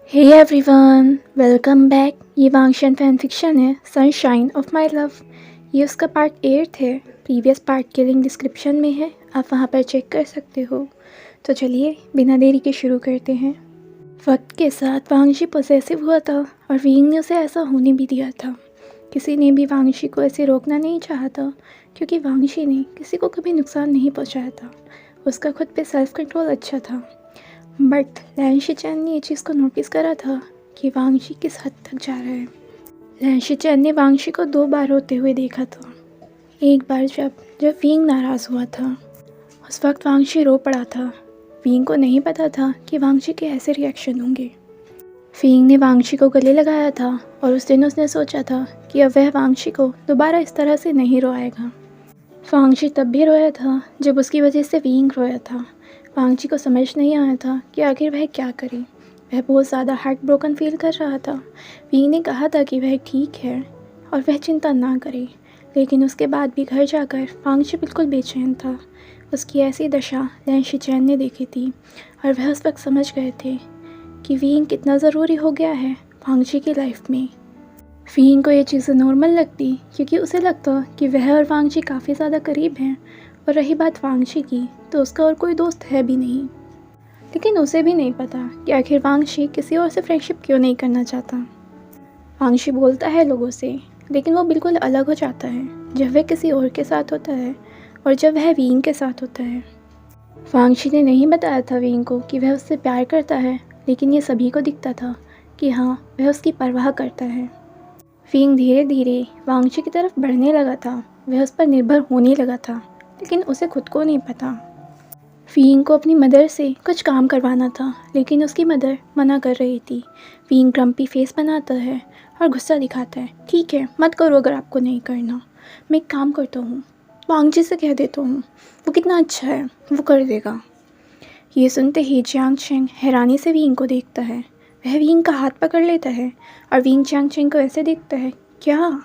Hey everyone, welcome back. ये वांगशन fan fiction है sunshine of my love. ये उसका पार्ट 8 है। प्रीवियस पार्ट की लिंक डिस्क्रिप्शन में है, आप वहाँ पर चेक कर सकते हो। तो चलिए बिना देरी के शुरू करते हैं। वक्त के साथ वांगशी पोसेसिव हुआ था और वींग ने उसे ऐसा होने भी दिया था। किसी ने भी वांगशी को ऐसे रोकना नहीं चाहा था, क्योंकि वांगशी ने किसी को कभी नुकसान नहीं पहुँचाया था। उसका खुद पे सेल्फ कंट्रोल अच्छा था। बट लैन शिचैन ने ये चीज़ को नोटिस करा था कि वांगशी किस हद तक जा रहा है। लैन शिचैन ने वांगशी को 2 बार रोते हुए देखा था। एक बार जब वींग नाराज़ हुआ था, उस वक्त वांगशी रो पड़ा था। वींग को नहीं पता था कि वांगशी के ऐसे रिएक्शन होंगे। वींग ने वांगशी को गले लगाया था और उस दिन उसने सोचा था कि अब वह वांगशी को दोबारा इस तरह से नहीं रोएगा। वांगशी तब भी रोया था जब उसकी वजह से वींग रोया था। वांगशी को समझ नहीं आया था कि आखिर वह क्या करे। वह बहुत ज़्यादा हार्ट ब्रोकन फील कर रहा था। वींग ने कहा था कि वह ठीक है और वह चिंता ना करे, लेकिन उसके बाद भी घर जाकर वांगशी बिल्कुल बेचैन था। उसकी ऐसी दशा लैन शिचैन ने देखी थी और वह उस वक्त समझ गए थे कि वींग कितना ज़रूरी हो गया है वांगशी की लाइफ में। वींग को ये चीज़ें नॉर्मल लगती क्योंकि उसे लगता कि वह और वांगशी काफ़ी ज़्यादा करीब हैं। और रही बात वांगशी की, तो उसका और कोई दोस्त है भी नहीं। लेकिन उसे भी नहीं पता कि आखिर वांगशी किसी और से फ्रेंडशिप क्यों नहीं करना चाहता। वांगशी बोलता है लोगों से, लेकिन वो बिल्कुल अलग हो जाता है जब वह किसी और के साथ होता है और जब वह वींग के साथ होता है। वांगशी ने नहीं बताया था वींग को कि वह उससे प्यार करता है, लेकिन ये सभी को दिखता था कि हाँ, वह उसकी परवाह करता है। वींग धीरे धीरे वांगशी की तरफ बढ़ने लगा था। वह उस पर निर्भर होने लगा था, लेकिन उसे खुद को नहीं पता। वींग को अपनी मदर से कुछ काम करवाना था, लेकिन उसकी मदर मना कर रही थी। वींग ग्रम्पी फेस बनाता है और गुस्सा दिखाता है। ठीक है, मत करो अगर आपको नहीं करना। मैं एक काम करता हूँ, वांगजी से कह देता हूँ, वो कितना अच्छा है, वो कर देगा। ये सुनते ही जियांग चेंग हैरानी से वींग को देखता है। वह वींग का हाथ पकड़ लेता है और वींग जियांग चेंग को ऐसे देखता है, क्या?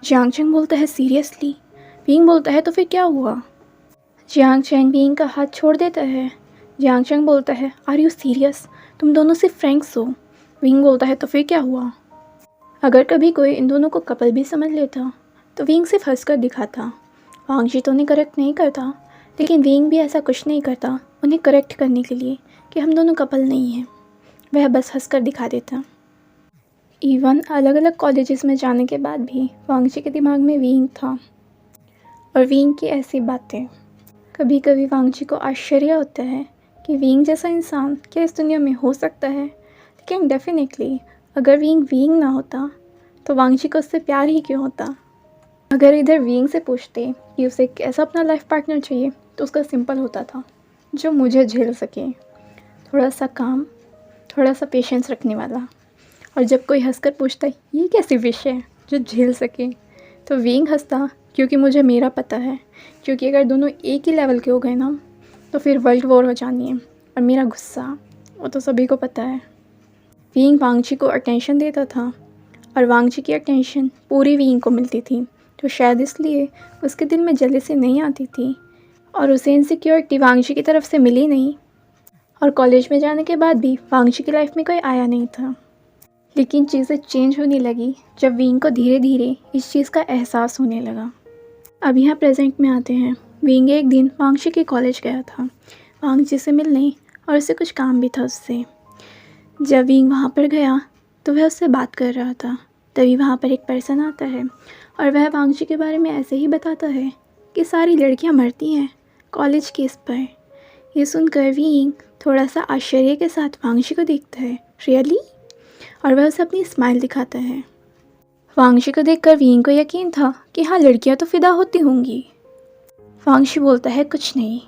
जियांग चेंग बोलता है, सीरियसली? वींग बोलता है, तो फिर क्या हुआ? जियांग चेंग वींग का हाथ छोड़ देता है। जियांग चेंग बोलता है, आर यू सीरियस? तुम दोनों सिर्फ फ्रेंड्स हो। वींग बोलता है, तो फिर क्या हुआ? अगर कभी कोई इन दोनों को कपल भी समझ लेता तो वींग सिर्फ हंसकर दिखाता। वांगजी तो उन्हें करेक्ट नहीं करता, लेकिन वींग भी ऐसा कुछ नहीं करता उन्हें करेक्ट करने के लिए कि हम दोनों कपल नहीं हैं। वह बस हंसकर दिखा देता। इवन अलग अलग कॉलेजेस में जाने के बाद भी वांगजी के दिमाग में वींग था और वींग की ऐसी बातें। कभी कभी वांगजी को आश्चर्य होता है कि वींग जैसा इंसान क्या इस दुनिया में हो सकता है। लेकिन डेफिनेटली अगर वींग वींग ना होता तो वांगजी को उससे प्यार ही क्यों होता। अगर इधर वींग से पूछते कि उसे कैसा अपना लाइफ पार्टनर चाहिए, तो उसका सिंपल होता था, जो मुझे झेल सके, थोड़ा सा काम, थोड़ा सा पेशेंस रखने वाला। और जब कोई हंसकर पूछता ये कैसी विश है जो झेल सके, तो वींग हंसता, क्योंकि मुझे मेरा पता है, क्योंकि अगर दोनों एक ही लेवल के हो गए ना, तो फिर वर्ल्ड वॉर हो जानी है। और मेरा गुस्सा, वो तो सभी को पता है। वींग वांगजी को अटेंशन देता था और वांगजी की अटेंशन पूरी वींग को मिलती थी, तो शायद इसलिए उसके दिल में जेलसी नहीं आती थी और उसे इनसिक्योरिटी वांगजी की तरफ से मिली नहीं। और कॉलेज में जाने के बाद भी वांगजी की लाइफ में कोई आया नहीं था। लेकिन चीज़ें चेंज होने लगी जब वींग को धीरे धीरे इस चीज़ का एहसास होने लगा। अब यहाँ प्रेजेंट में आते हैं। वींग एक दिन वांगजी के कॉलेज गया था वांगजी से मिलने, और उसे कुछ काम भी था उससे। जब वींग वहाँ पर गया तो वह उससे बात कर रहा था। तभी वहाँ पर एक पर्सन आता है और वह वांगजी के बारे में ऐसे ही बताता है कि सारी लड़कियाँ मरती हैं कॉलेज केस पर। ये सुनकर वींग थोड़ा सा आश्चर्य के साथ वांगजी को देखता है, रियली? और वह उसे अपनी स्माइल दिखाता है। वांगशी को देखकर वींग को यकीन था कि हाँ, लड़कियां तो फिदा होती होंगी। वांगशी बोलता है, कुछ नहीं।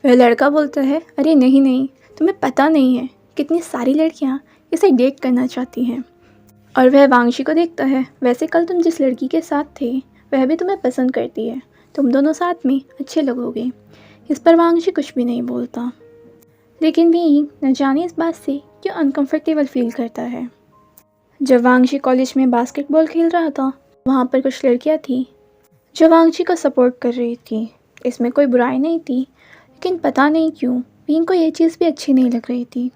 वह लड़का बोलता है, अरे नहीं नहीं, तुम्हें पता नहीं है कितनी सारी लड़कियां इसे डेट करना चाहती हैं। और वह वांगशी को देखता है, वैसे कल तुम जिस लड़की के साथ थे वह भी तुम्हें पसंद करती है, तुम दोनों साथ में अच्छे लगोगे। इस पर वांगशी कुछ भी नहीं बोलता, लेकिन वींग न जाने इस बात से क्यों अनकम्फर्टेबल फील करता है। जब वांगशी कॉलेज में बास्केटबॉल खेल रहा था, वहाँ पर कुछ लड़कियाँ थी जो वांगशी को सपोर्ट कर रही थी। इसमें कोई बुराई नहीं थी, लेकिन पता नहीं क्यों वींग को ये चीज़ भी अच्छी नहीं लग रही थी,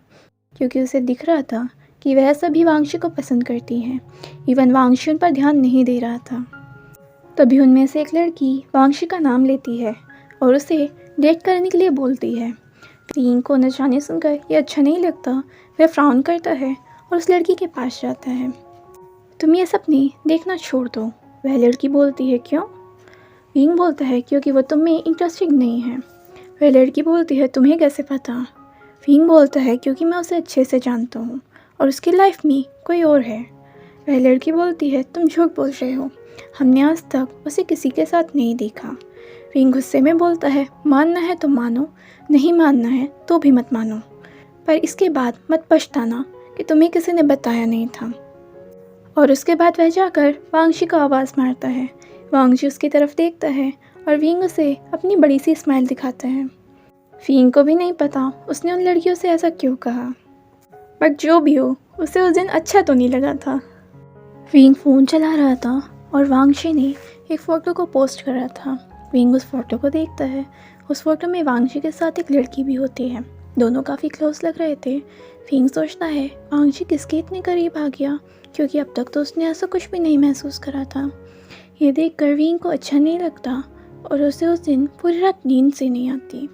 क्योंकि उसे दिख रहा था कि वह सभी वांगशी को पसंद करती हैं। इवन वांगशी उन पर ध्यान नहीं दे रहा था। तभी उनमें से एक लड़की वांगशी का नाम लेती है और उसे डेट करने के लिए बोलती है। विंग को न जाने सुनकर ये अच्छा नहीं लगता। वह फ्राउन करता है और उस लड़की के पास जाता है। तुम ये सपने देखना छोड़ दो, वह लड़की बोलती है। क्यों? विंग बोलता है क्योंकि वो तुम में इंटरेस्टेड नहीं है। वह लड़की बोलती है तुम्हें कैसे पता? विंग बोलता है क्योंकि मैं उसे अच्छे से जानता हूँ और उसकी लाइफ में कोई और है। वह लड़की बोलती है तुम झूठ बोल रहे हो, हमने आज तक उसे किसी के साथ नहीं देखा। विंग गुस्से में बोलता है मानना है तो मानो, नहीं मानना है तो भी मत मानो, पर इसके बाद मत पछताना कि तुम्हें किसी ने बताया नहीं था। और उसके बाद वह जाकर वांगशी को आवाज़ मारता है। वांगशी उसकी तरफ देखता है और विंग उसे अपनी बड़ी सी स्माइल दिखाता है। विंग को भी नहीं पता उसने उन लड़कियों से ऐसा क्यों कहा, बट जो भी हो उसे उस दिन अच्छा तो नहीं लगा था। विंग फ़ोन चला रहा था और वांगशी ने एक फ़ोटो को पोस्ट करा था। विंग उस फोटो को देखता है। उस फोटो में वांगशी के साथ एक लड़की भी होती है। दोनों काफ़ी क्लोज लग रहे थे। विंग सोचता है वांगशी किसके इतने करीब आ गया, क्योंकि अब तक तो उसने ऐसा कुछ भी नहीं महसूस करा था। ये देखकर विंग को अच्छा नहीं लगता और उसे उस दिन पूरी रात नींद से नहीं आती।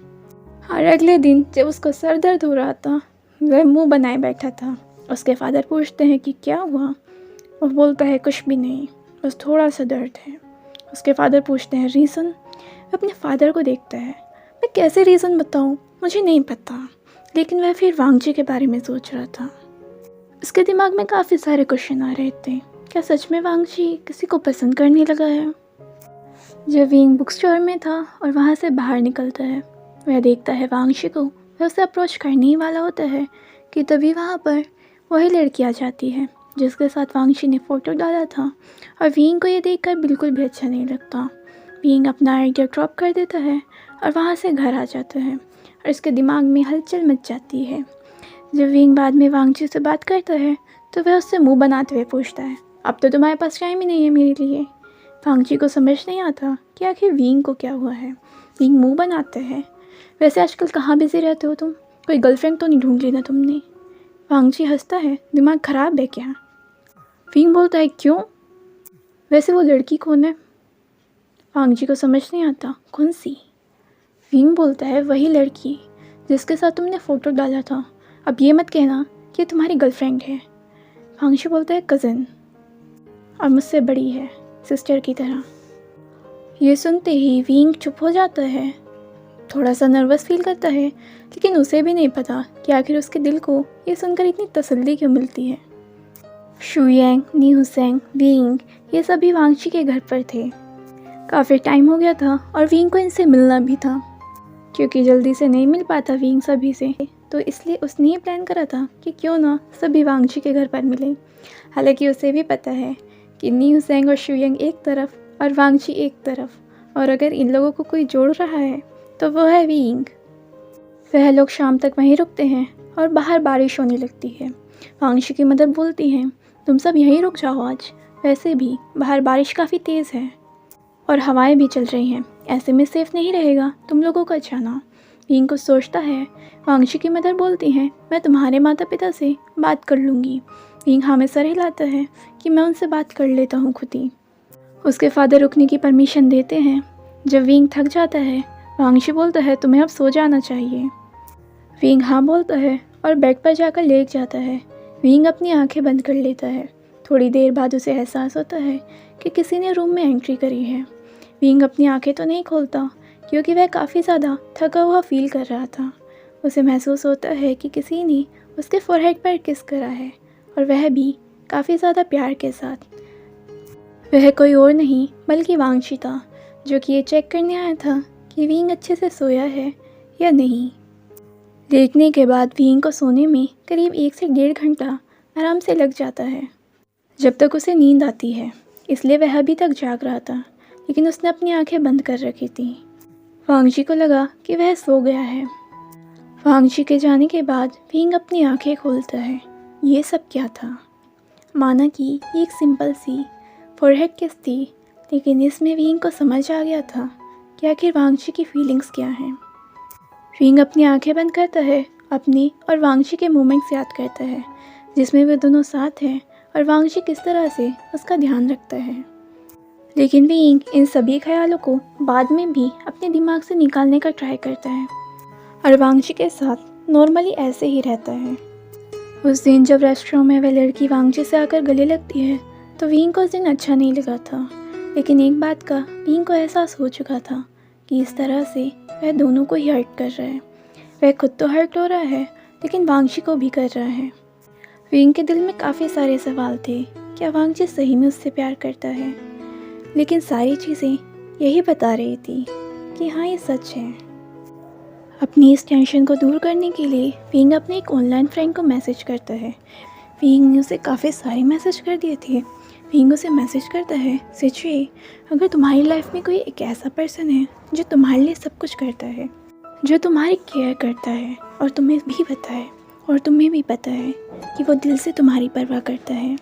और अगले दिन जब उसका सर दर्द हो रहा था, वह मुंह बनाए बैठा था। उसके फादर पूछते हैं कि क्या हुआ। वो बोलता है कुछ भी नहीं, बस थोड़ा सा दर्द है। उसके फादर पूछते हैं रीज़न। वह अपने फादर को देखता है। मैं कैसे रीज़न बताऊँ, मुझे नहीं पता। लेकिन वह फिर वांगजी के बारे में सोच रहा था। उसके दिमाग में काफ़ी सारे क्वेश्चन आ रहे थे। क्या सच में वांगजी किसी को पसंद करने लगा है? जब विंग बुक स्टोर में था और वहाँ से बाहर निकलता है, वह देखता है वांगशी को। वह उसे अप्रोच करने ही वाला होता है कि तभी वहाँ पर वही लड़की आ जाती है जिसके साथ वांगशी ने फ़ोटो डाला था। और विंग को ये देखकर बिल्कुल भी अच्छा नहीं लगता। विंग अपना आइडिया ड्रॉप कर देता है और वहाँ से घर आ जाता है और इसके दिमाग में हलचल मच जाती है। जब विंग बाद में वांगजी से बात करता है तो वह उससे मुंह बनाते हुए पूछता है अब तो तुम्हारे पास टाइम ही नहीं है मेरे लिए। वांगजी को समझ नहीं आता कि आखिर विंग को क्या हुआ है। विंग मुंह बनाते हैं वैसे आजकल कहाँ बिजी रहते हो तुम, कोई गर्लफ्रेंड तो नहीं ढूंढ ली ना तुमने? वांगजी हंसता है दिमाग ख़राब है क्या? विंग बोलता है क्यों, वैसे वो लड़की कौन है? वांगजी को समझ नहीं आता कौन सी? विंग बोलता है वही लड़की जिसके साथ तुमने फ़ोटो डाला था। अब ये मत कहना कि तुम्हारी गर्लफ्रेंड है। वांगजी बोलता है कज़न, और मुझसे बड़ी है, सिस्टर की तरह। ये सुनते ही विंग चुप हो जाता है। थोड़ा सा नर्वस फील करता है, लेकिन उसे भी नहीं पता कि आखिर उसके दिल को ये सुनकर इतनी तसल्ली क्यों मिलती है। शुयांग, नी हुसैंग, विंग ये सभी वांगजी के घर पर थे। काफ़ी टाइम हो गया था और विंग को इनसे मिलना भी था, क्योंकि जल्दी से नहीं मिल पाता विंग सभी से, तो इसलिए उसने ये प्लान करा था कि क्यों ना सभी वांगजी के घर पर मिले। हालांकि उसे भी पता है कि नी हुसैंग और शुयांग एक तरफ और वांगजी एक तरफ, और अगर इन लोगों को कोई जोड़ रहा है तो वो है विंग। वह लोग शाम तक वहीं रुकते हैं और बाहर बारिश होने लगती है। वांगजी की मदर बोलती हैं तुम सब यहीं रुक जाओ आज, वैसे भी बाहर बारिश काफ़ी तेज़ है और हवाएं भी चल रही हैं, ऐसे में सेफ नहीं रहेगा तुम लोगों का जाना। विंग कुछ सोचता है। वांगजी की मदर बोलती हैं मैं तुम्हारे माता पिता से बात कर लूँगी। विंग हाँ में सर हिलाता है कि मैं उनसे बात कर लेता हूँ खुद ही। उसके फादर रुकने की परमिशन देते हैं। जब विंग थक जाता है, वांगजी बोलता है तुम्हें अब सो जाना चाहिए। विंग हाँ बोलता है और बेड पर जाकर लेट जाता है। विंग अपनी आंखें बंद कर लेता है। थोड़ी देर बाद उसे एहसास होता है कि किसी ने रूम में एंट्री करी है। विंग अपनी आंखें तो नहीं खोलता, क्योंकि वह काफ़ी ज़्यादा थका हुआ फील कर रहा था। उसे महसूस होता है कि किसी ने उसके फोरहेड पर किस करा है, और वह भी काफ़ी ज़्यादा प्यार के साथ। वह कोई और नहीं बल्कि वांगजी था, जो कि ये चेक करने आया था कि विंग अच्छे से सोया है या नहीं। देखने के बाद विंग को सोने में करीब 1 से 1.5 घंटा आराम से लग जाता है, जब तक उसे नींद आती है। इसलिए वह अभी तक जाग रहा था, लेकिन उसने अपनी आंखें बंद कर रखी थी। वांगजी को लगा कि वह सो गया है। वांगजी के जाने के बाद विंग अपनी आंखें खोलता है। ये सब क्या था? माना कि ये एक सिंपल सी फोरहेड किस थी, लेकिन इसमें विंग को समझ आ गया था कि आखिर वांगजी की फीलिंग्स क्या हैं। विंग अपनी आंखें बंद करता है, अपनी और वांगजी के मोमेंट्स याद करता है। जिसमें वे दोनों साथ हैं और वांगशी किस तरह से उसका ध्यान रखता है। लेकिन विंग इन सभी ख्यालों को बाद में भी अपने दिमाग से निकालने का ट्राई करता है और वांगशी के साथ नॉर्मली ऐसे ही रहता है। उस दिन जब रेस्टोरेंट में वह लड़की वांगशी से आकर गले लगती है तो विंग को उस दिन अच्छा नहीं लगा था, लेकिन एक बात का विंग को एहसास हो चुका था कि इस तरह से वह दोनों को ही हर्ट कर रहा है। वह खुद तो हर्ट हो रहा है लेकिन वांगशी को भी कर रहा है। विंग के दिल में काफ़ी सारे सवाल थे, क्या वांगशी सही में उससे प्यार करता है? लेकिन सारी चीज़ें यही बता रही थी कि हाँ ये सच है। अपनी इस टेंशन को दूर करने के लिए विंग अपने एक ऑनलाइन फ्रेंड को मैसेज करता है। विंग ने उसे काफ़ी सारे मैसेज कर दिए थे। विंग उसे मैसेज करता है, सिचुए अगर तुम्हारी लाइफ में कोई एक ऐसा पर्सन है जो तुम्हारे लिए सब कुछ करता है, जो तुम्हारी केयर करता है और तुम्हें भी पता है और तुम्हें भी पता है कि वो दिल से तुम्हारी परवाह करता है,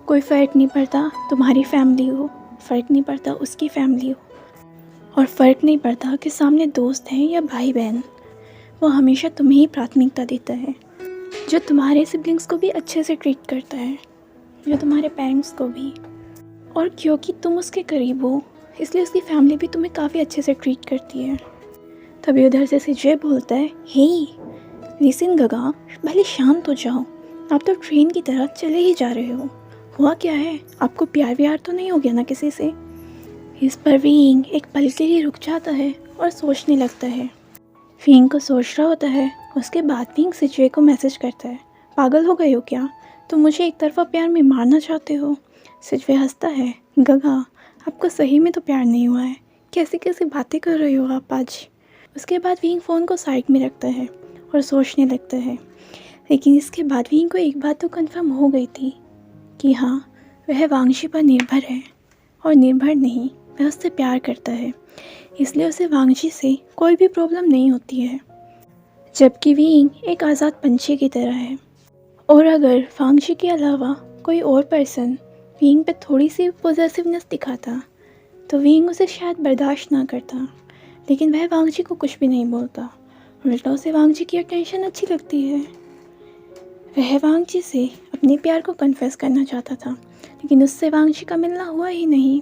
कोई फ़र्क नहीं पड़ता तुम्हारी फैमिली हो, फ़र्क नहीं पड़ता उसकी फैमिली हो, और फ़र्क नहीं पड़ता कि सामने दोस्त हैं या भाई बहन, वो हमेशा तुम्हें ही प्राथमिकता देता है, जो तुम्हारे सिबलिंग्स को भी अच्छे से ट्रीट करता है, जो तुम्हारे पेरेंट्स को भी। और क्योंकि तुम उसके करीब हो इसलिए उसकी फैमिली भी तुम्हें काफ़ी अच्छे से ट्रीट करती है। तभी उधर से सिजय बोलता है, हे लिसन गगा, भले शांत हो जाओ, आप तो ट्रेन की तरह चले ही जा रहे हो, हुआ क्या है? आपको प्यार व्यार तो नहीं हो गया ना किसी से? इस पर विंग एक पल के लिए रुक जाता है और सोचने लगता है। विंग को सोच रहा होता है, उसके बाद विंग सिजय को मैसेज करता है, पागल हो गए हो क्या? तुम मुझे एक तरफा प्यार में मारना चाहते हो? सिजय हंसता है, गगा आपको सही में तो प्यार नहीं हुआ है, कैसी कैसी बातें कर रहे हो आप आज। उसके बाद विंग फ़ोन को साइड में रखता है और सोचने लगता है। लेकिन इसके बाद विंग को एक बात तो कंफर्म हो गई थी कि हाँ वह वांगशी पर निर्भर है, और निर्भर नहीं, वह उससे प्यार करता है, इसलिए उसे वांगशी से कोई भी प्रॉब्लम नहीं होती है। जबकि विंग एक आज़ाद पंछी की तरह है, और अगर वांगशी के अलावा कोई और पर्सन विंग पे थोड़ी सी पॉजिटिवनेस दिखाता तो विंग उसे शायद बर्दाश्त ना करता, लेकिन वह वांगशी को कुछ भी नहीं बोलता, उल्टा उसे वांगशी की अटेंशन अच्छी लगती है। वह वांगशी से अपने प्यार को कन्फेस करना चाहता था, लेकिन उससे वांगशी का मिलना हुआ ही नहीं,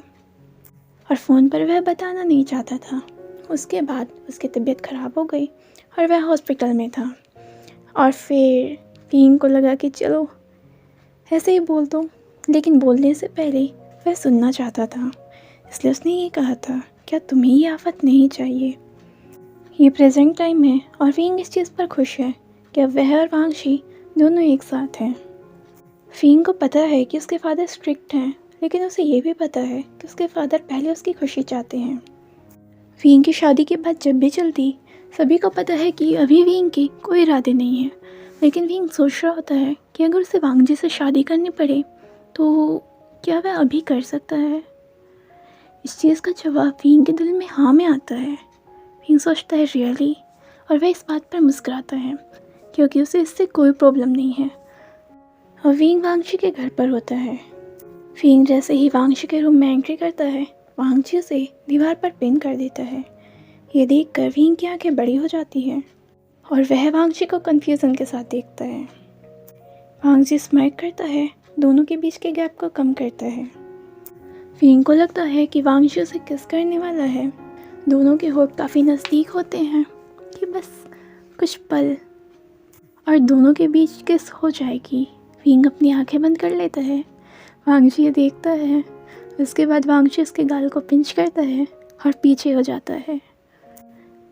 और फ़ोन पर वह बताना नहीं चाहता था। उसके बाद उसकी तबीयत ख़राब हो गई और वह हॉस्पिटल में था, और फिर विंग को लगा कि चलो ऐसे ही बोल दो, लेकिन बोलने से पहले वह सुनना चाहता था, इसलिए उसने ये कहा था, क्या तुम्हें ये आफत नहीं चाहिए? ये प्रेजेंट टाइम है और विंग इस चीज़ पर खुश है कि अब वह और वांगशी दोनों एक साथ हैं। विंग को पता है कि उसके फादर स्ट्रिक्ट हैं, लेकिन उसे ये भी पता है कि उसके फादर पहले उसकी खुशी चाहते हैं। विंग की शादी के बाद जब भी चलती, सभी को पता है कि अभी विंग के कोई इरादे नहीं है, लेकिन विंग सोच रहा होता है कि अगर उसे वांगजी से शादी करनी पड़े तो क्या वह अभी कर सकता है? इस चीज़ का जवाब विंग के दिल में हाँ में आता है। विंग सोचता है रियली, और वह इस बात पर मुस्कुराता है क्योंकि उसे इससे कोई प्रॉब्लम नहीं है। और विंग वांगशी के घर पर होता है। विंग जैसे ही वांगशी के रूम में एंट्री करता है, वांगशी उसे दीवार पर पिन कर देता है। ये देखकर विंग की आंखें बड़ी हो जाती हैं और वह वांगशी को कन्फ्यूज़न के साथ देखता है। वांगशी स्माइल करता है, दोनों के बीच के गैप को कम करता है। विंग को लगता है कि वांगशी उसे किस करने वाला है। दोनों के होठ काफ़ी नज़दीक होते हैं कि बस कुछ पल और दोनों के बीच किस हो जाएगी। विंग अपनी आंखें बंद कर लेता है। वांगशी ये देखता है। उसके बाद वांगशी उसके गाल को पिंच करता है और पीछे हो जाता है।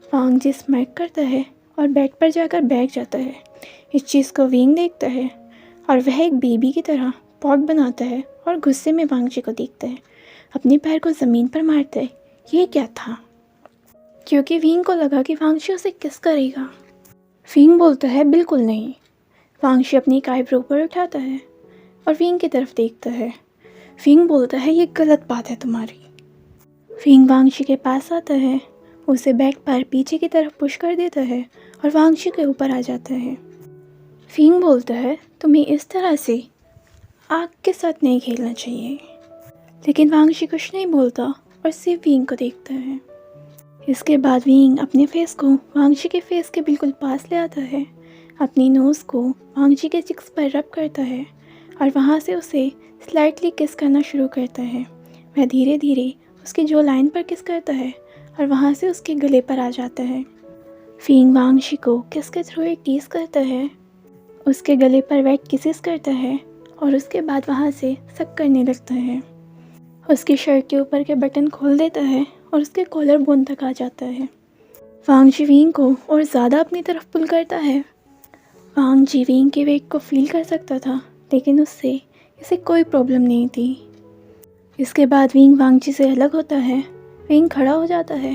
वांगशी स्माइल करता है और बेड पर जाकर बैठ जाता है। इस चीज़ को विंग देखता है और वह एक बेबी की तरह पॉट बनाता है और गुस्से में वांगशी को देखता है। अपने पैर को ज़मीन पर मारता है। ये क्या था? क्योंकि विंग को लगा कि वांगशी उसे किस करेगा। विंग बोलता है बिल्कुल नहीं। वांगशी अपनी एक आईब्रो पर उठाता है और विंग की तरफ देखता है। विंग बोलता है ये गलत बात है तुम्हारी। विंग वांगशी के पास आता है, उसे बैक पर पीछे की तरफ पुश कर देता है और वांगशी के ऊपर आ जाता है। विंग बोलता है तुम्हें इस तरह से आग के साथ नहीं खेलना चाहिए, लेकिन वांगशी कुछ नहीं बोलता और सिर्फ विंग को देखता है। इसके बाद विंग अपने फेस को वांगशी के फेस के बिल्कुल पास ले आता है अपनी नोज़ को वांगजी के चिक्स पर रब करता है और वहाँ से उसे स्लाइटली किस करना शुरू करता है। वह धीरे धीरे उसकी जो लाइन पर किस करता है और वहाँ से उसके गले पर आ जाता है। फींग वांगजी को किस के थ्रू एक टीज करता है, उसके गले पर वेट किसेस करता है और उसके बाद वहाँ से सक करने लगता है। उसकी शर्ट के ऊपर के बटन खोल देता है और उसके कॉलर बोन तक आ जाता है। वांगजी विंग को और ज़्यादा अपनी तरफ पुल करता है। वांगजी विंग के वेट को फील कर सकता था, लेकिन उससे इसे कोई प्रॉब्लम नहीं थी। इसके बाद विंग वांगजी से अलग होता है। विंग खड़ा हो जाता है,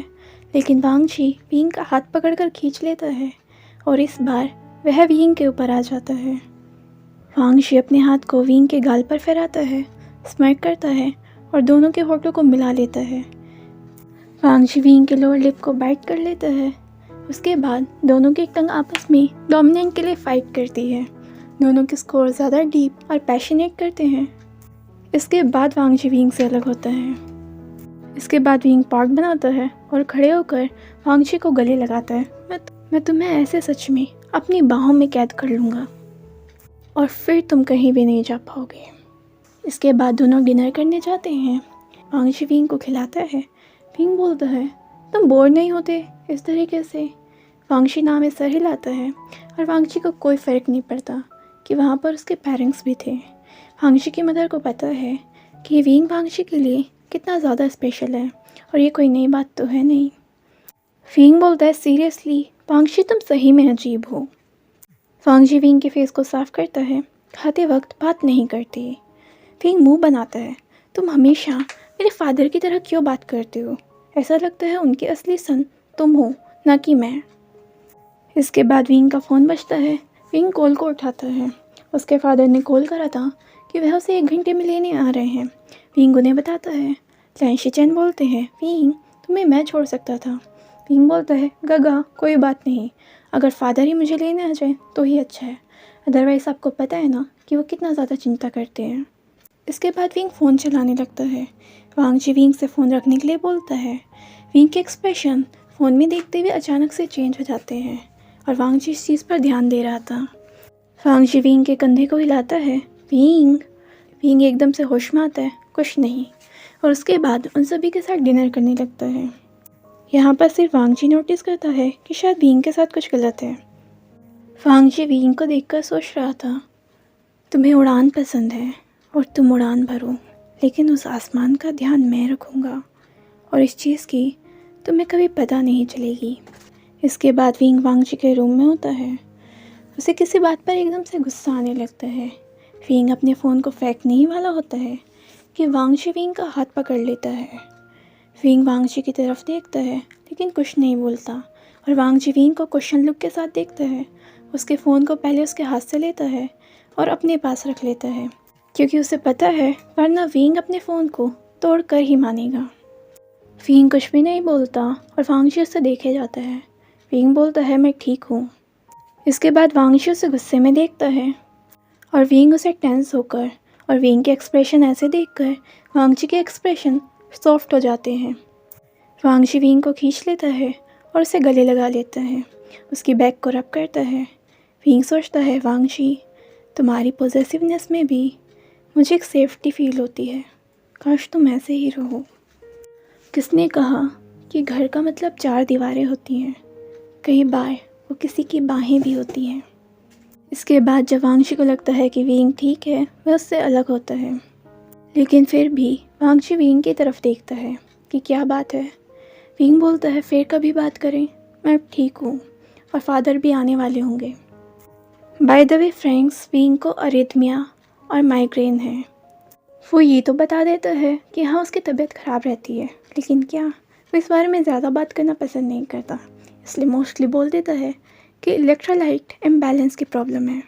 लेकिन वांगजी विंग का हाथ पकड़कर खींच लेता है और इस बार वह विंग के ऊपर आ जाता है। वांगजी अपने हाथ को विंग के गाल पर फहराता है, स्माइल करता है और दोनों के होठों को मिला लेता है। वांगजी विंग के लोअर लिप को बाइट कर लेता है। उसके बाद दोनों की टंग आपस में डोमिनेंट के लिए फाइट करती है। दोनों के स्कोर ज़्यादा डीप और पैशनेट करते हैं। इसके बाद वांगजी विंग से अलग होता है। इसके बाद विंग पार्ट बनाता है और खड़े होकर वांगजी को गले लगाता है। मैं तुम्हें ऐसे सच में अपनी बाहों में कैद कर लूँगा और फिर तुम कहीं भी नहीं जा पाओगे। इसके बाद दोनों डिनर करने जाते हैं। वांगजी विंग को खिलाता है। विंग बोलता है, तुम बोर नहीं होते इस तरीके से? वांगजी नाम में सर हिलाता है और वांगजी को कोई फ़र्क नहीं पड़ता कि वहाँ पर उसके पेरेंट्स भी थे। वांगजी की मदर को पता है कि विंग वांगजी के लिए कितना ज़्यादा स्पेशल है और ये कोई नई बात तो है नहीं। विंग बोलता है, सीरियसली वांगजी तुम सही में अजीब हो। वांगजी विंग के फेस को साफ करता है। खाते वक्त बात नहीं करती। विंग मुंह बनाता है, तुम हमेशा मेरे फादर की तरह क्यों बात करते हो? ऐसा लगता है उनकी असली सन तुम हो, ना कि मैं। इसके बाद विंग का फ़ोन बजता है। विंग कॉल को उठाता है। उसके फादर ने कॉल करा था कि वह उसे 1 घंटे में लेने आ रहे हैं। विंग उन्हें बताता है। लैन शिचेन बोलते हैं, विंग तुम्हें मैं छोड़ सकता था। विंग बोलता है, गगा कोई बात नहीं, अगर फादर ही मुझे लेने आ जाए तो ही अच्छा है, अदरवाइज़ आपको पता है ना कि वो कितना ज़्यादा चिंता करते हैं। इसके बाद विंग फ़ोन चलाने लगता है। वांगजी विंग से फ़ोन रखने के लिए बोलता है। विंग के एक्सप्रेशन फ़ोन में देखते हुए अचानक से चेंज हो जाते हैं और वांगजी इस चीज़ पर ध्यान दे रहा था। वांगजी विंग के कंधे को हिलाता है। विंग विंग एकदम से होश में आता है, कुछ नहीं, और उसके बाद उन सभी के साथ डिनर करने लगता है। यहाँ पर सिर्फ वांगजी नोटिस करता है कि शायद विंग के साथ कुछ गलत है। वांगजी विंग को देखकर सोच रहा था, तुम्हें उड़ान पसंद है और तुम उड़ान भरो, लेकिन उस आसमान का ध्यान मैं रखूँगा और इस चीज़ की तुम्हें कभी पता नहीं चलेगी। इसके बाद विंग वांगजी के रूम में होता है। उसे किसी बात पर एकदम से गुस्सा आने लगता है। विंग अपने फ़ोन को फेंकने ही वाला होता है कि वांगजी विंग का हाथ पकड़ लेता है। विंग वांगजी की तरफ देखता है, लेकिन कुछ नहीं बोलता और वांगजी विंग को क्वेश्चन लुक के साथ देखता है। उसके फ़ोन को पहले उसके हाथ से लेता है और अपने पास रख लेता है, क्योंकि उसे पता है वरना विंग अपने फ़ोन को तोड़ कर ही मानेगा। विंग कुछ भी नहीं बोलता और वांगजी उसे देखे जाता है। विंग बोलता है, मैं ठीक हूँ। इसके बाद वांगजी उसे गुस्से में देखता है और विंग उसे टेंस होकर और विंग के एक्सप्रेशन ऐसे देखकर वांगजी के एक्सप्रेशन सॉफ्ट हो जाते हैं। वांगजी विंग को खींच लेता है और उसे गले लगा लेता है। उसकी बैक को रब करता है। विंग सोचता है, वांगजी तुम्हारी पॉजेसिवनेस में भी मुझे एक सेफ्टी फील होती है, काश तुम ऐसे ही रहो। किसने कहा कि घर का मतलब 4 दीवारें होती हैं? कई बार वो किसी की बाहें भी होती हैं। इसके बाद जब वांगजी को लगता है कि विंग ठीक है, वह उससे अलग होता है, लेकिन फिर भी वांगजी विंग की तरफ देखता है कि क्या बात है। विंग बोलता है, फिर कभी बात करें, मैं ठीक हूँ और फादर भी आने वाले होंगे। By the way friends, wing को अरिथमिया और माइग्रेन है। वो ये तो बता देता है कि हाँ उसकी तबीयत ख़राब रहती है, लेकिन क्या वो इस बारे में ज़्यादा बात करना पसंद नहीं करता, इसलिए मोस्टली बोल देता है कि इलेक्ट्रोलाइट इम्बैलेंस की प्रॉब्लम है।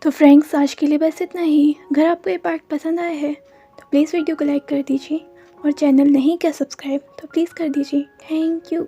तो फ्रेंड्स, आज के लिए बस इतना ही। अगर आपको ये पार्ट पसंद आया है तो प्लीज़ वीडियो को लाइक कर दीजिए और चैनल नहीं किया सब्सक्राइब तो प्लीज़ कर दीजिए। Thank you.